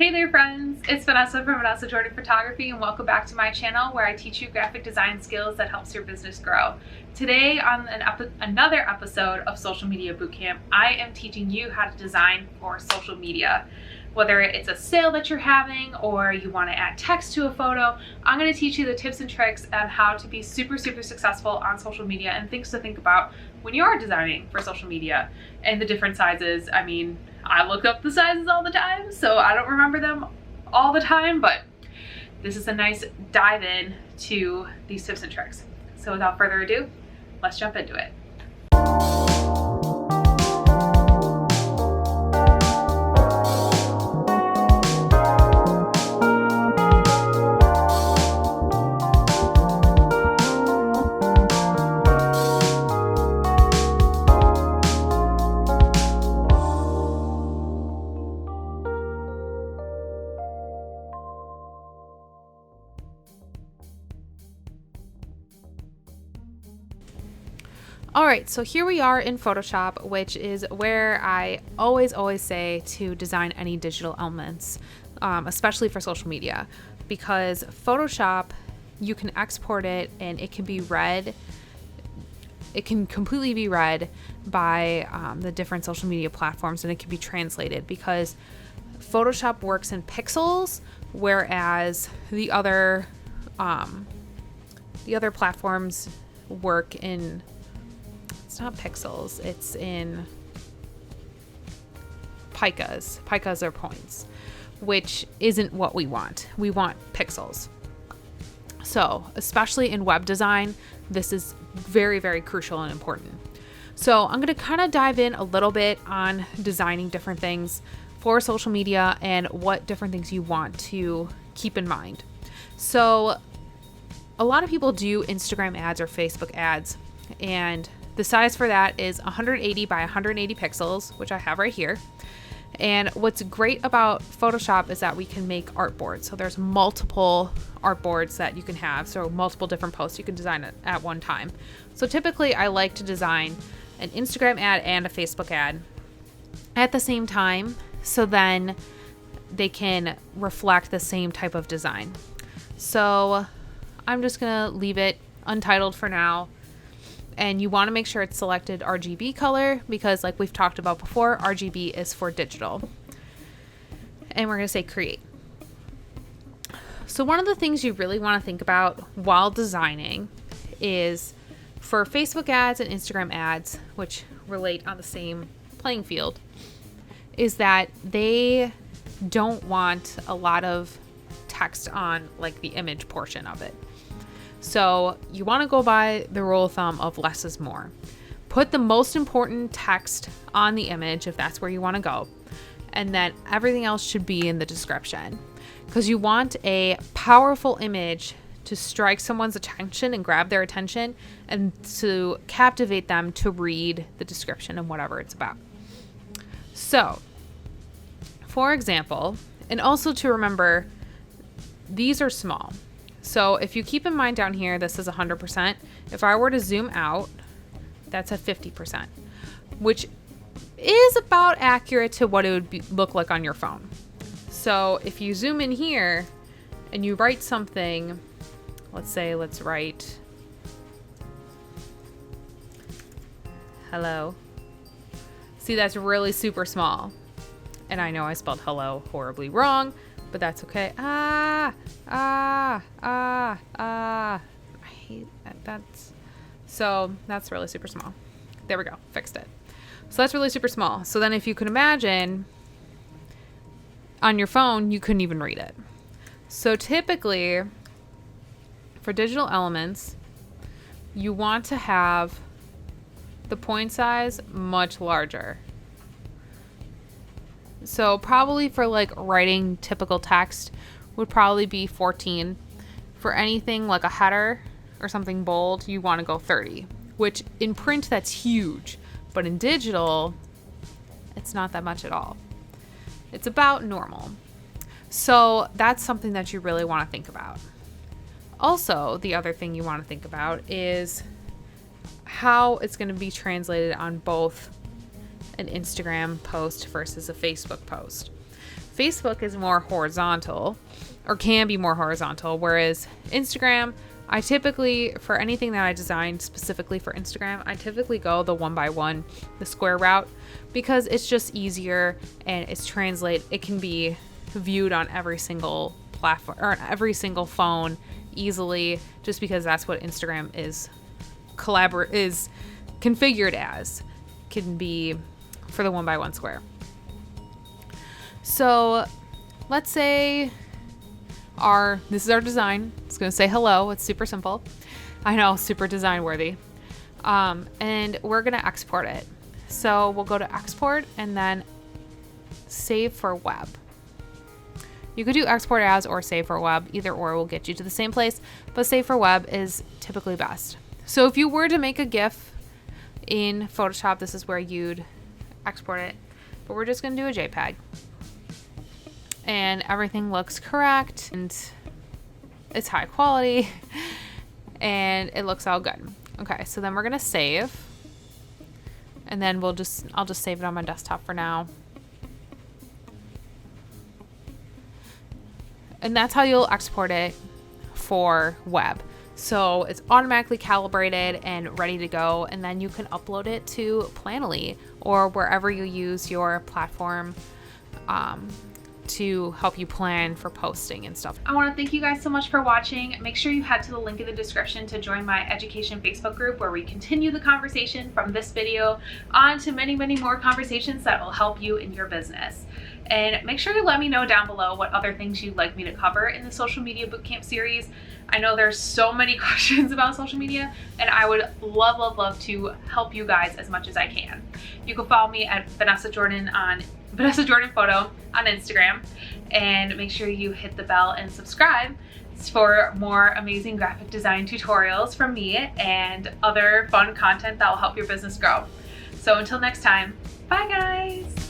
Hey there friends, it's Vanessa from Vanessa Jordan Photography and welcome back to my channel where I teach you graphic design skills that helps your business grow. Today on another episode of Social Media Bootcamp, I am teaching you how to design for social media. Whether it's a sale that you're having or you want to add text to a photo, I'm going to teach you the tips and tricks on how to be super successful on social media and things to think about when you are designing for social media and the different sizes. I mean, I look up the sizes all the time, so I don't remember them all the time, but this is a nice dive in to these tips and tricks. So without further ado, let's jump into it. All right, so here we are in Photoshop, which is where I always say to design any digital elements, especially for social media, because Photoshop, you can export it and it can be read. It can completely be read by the different social media platforms, and it can be translated because Photoshop works in pixels, whereas the other platforms work in, it's not pixels, it's in picas. Picas are points, which isn't what we want. We want pixels. So, especially in web design, this is very crucial and important. So, I'm going to kind of dive in a little bit on designing different things for social media and what different things you want to keep in mind. So, a lot of people do Instagram ads or Facebook ads, and the size for that is 180 by 180 pixels, which I have right here. And what's great about Photoshop is that we can make artboards. So there's multiple artboards that you can have. So multiple different posts you can design at one time. So typically I like to design an Instagram ad and a Facebook ad at the same time, so then they can reflect the same type of design. So I'm just gonna leave it untitled for now. And you want to make sure it's selected RGB color because, like we've talked about before, RGB is for digital. And we're going to say create. So one of the things you really want to think about while designing is for Facebook ads and Instagram ads, which relate on the same playing field, is that they don't want a lot of text on like the image portion of it. So you want to go by the rule of thumb of less is more. Put the most important text on the image if that's where you want to go. And then everything else should be in the description. Because you want a powerful image to strike someone's attention and grab their attention and to captivate them to read the description and whatever it's about. So, for example, and also to remember, these are small. So if you keep in mind down here, this is 100%. If I were to zoom out, that's at 50%, which is about accurate to what it would look like on your phone. So if you zoom in here and you write something, let's write hello. See, that's really super small. And I know I spelled hello horribly wrong, but that's okay. I hate that. That's really super small. There we go. Fixed it. So that's really super small. So then if you can imagine on your phone, you couldn't even read it. So typically for digital elements, you want to have the point size much larger. So probably for like writing typical text would probably be 14. For anything like a header or something bold, you want to go 30, which in print that's huge, but in digital, it's not that much at all. It's about normal. So that's something that you really want to think about. Also, the other thing you want to think about is how it's going to be translated on both an Instagram post versus a Facebook post. Facebook is more horizontal, or can be more horizontal, whereas Instagram, I typically, for anything that I designed specifically for Instagram, I typically go the 1x1, the square route, because it's just easier and it can be viewed on every single platform or every single phone easily, just because that's what Instagram is configured as, can be for the 1x1 square. So let's say this is our design. It's going to say hello. It's super simple. I know, super design worthy. And we're going to export it. So we'll go to export and then save for web. You could do export as or save for web. Either or will get you to the same place, but save for web is typically best. So if you were to make a GIF in Photoshop, this is where you'd export it, but we're just going to do a JPEG. And everything looks correct and it's high quality and it looks all good. Okay, so then we're gonna save, and then I'll just save it on my desktop for now. And that's how you'll export it for web. So it's automatically calibrated and ready to go, and then you can upload it to Planoly or wherever you use your platform to help you plan for posting and stuff. I want to thank you guys so much for watching. Make sure you head to the link in the description to join my education Facebook group, where we continue the conversation from this video on to many, many more conversations that will help you in your business. And make sure you let me know down below what other things you'd like me to cover in the social media bootcamp series. I know there's so many questions about social media, and I would love, love, love to help you guys as much as I can. You can follow me at Vanessa Jordan Photo on Instagram, and make sure you hit the bell and subscribe for more amazing graphic design tutorials from me and other fun content that will help your business grow. So until next time, bye guys.